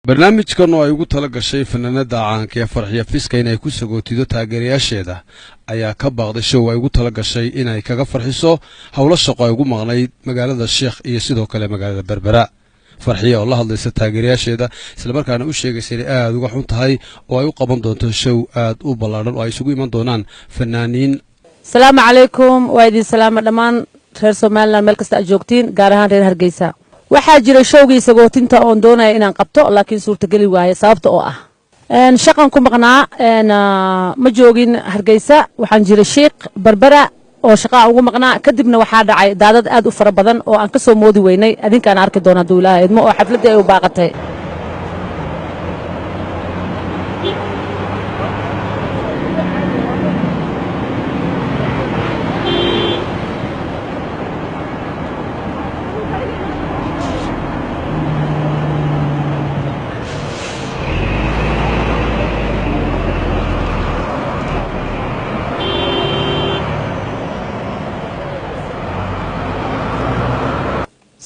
barnaamijkan oo ay ugu tala gashay fanaanada caanka ee Farxiyo Fiska inay ku sagootido taageerayaasheeda ayaa ka baaqday show ay ugu tala gashay inay kaga farxiso hawlo shaqo ay ugu maqnayd magaalada Sheekh iyo sidoo kale magaalada Berbera. Farxiyo oo la hadlaysa taageerayaasheeda isla markaana u sheegaysay inay aad uga xun tahay oo ay u qaban doonto show aad u ballaaran oo ay isugu iman doonaan fanaaniin. Salaamu calaykum waa idin salaamo dhammaan reer Soomaaliland meel kasta aad joogtiin gaar ahaan reer Hargeysa. waxaa jira showgii sagootinta oo doonaya inaan qabto laakiin suurtagali waaye sababta oo ah shaqan ku maqnaa ma joogin Hargeysa waxaan jira Sheekh Berbera oo shaqa ugu maqnaa kadibna waxaa dhacay daadad aad u fara badan oo aan ka soo moodi weynay adinkaan arki doona duulaha idmo oo xafladda ay u baaqatay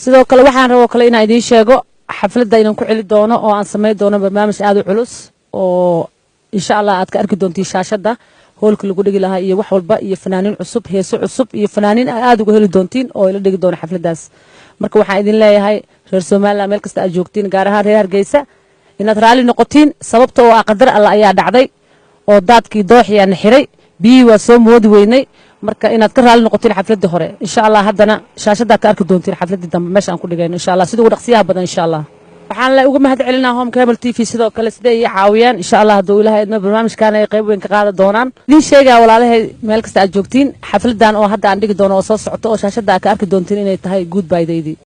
sidoo kale waxaan rabo kale inaan idin sheego xafladda inaan ku celi doono oo aan sameey doono barnaamij aad u culus oo insha Allah aad ka arki doontiin shaashada hoolka lagu dhigi lahaa iyo wax walba iyo fanaaniin cusub heeso cusub iyo fanaaniin aad uga heli doontiin oo ila dhigi doono xafladaas marka waxaan idin leeyahay reer Soomaaliland meel kasta aad joogtiin gaar ahaan reer Hargeysa inaad raali noqotiin sababtoo ah qadar Allah ayaa dhacday oo daadkii dooxiyaan xiray biyo waa soo moodi weynay marka inaad ka raali noqotiin xafladda hore insha Allah haddana shaashada ka arki doontiin xafladda dambe meesha aan ku dhigayno insha Allah sidoo dhaqsiyaha badan insha Allah waxaan la uga mahad celinaa Home Cable TV sidoo kale sidee ay caawiyaan insha Allah haduu Ilaahay idma barnaamijkan ay qayb weyn ka qaada doonaan idin sheegay walaalahay meel kasta aad joogtiin xafladan oo hadda aan dhigi doono oo soo socoto oo shaashada ka arki doontiin inay tahay goodbye-deedii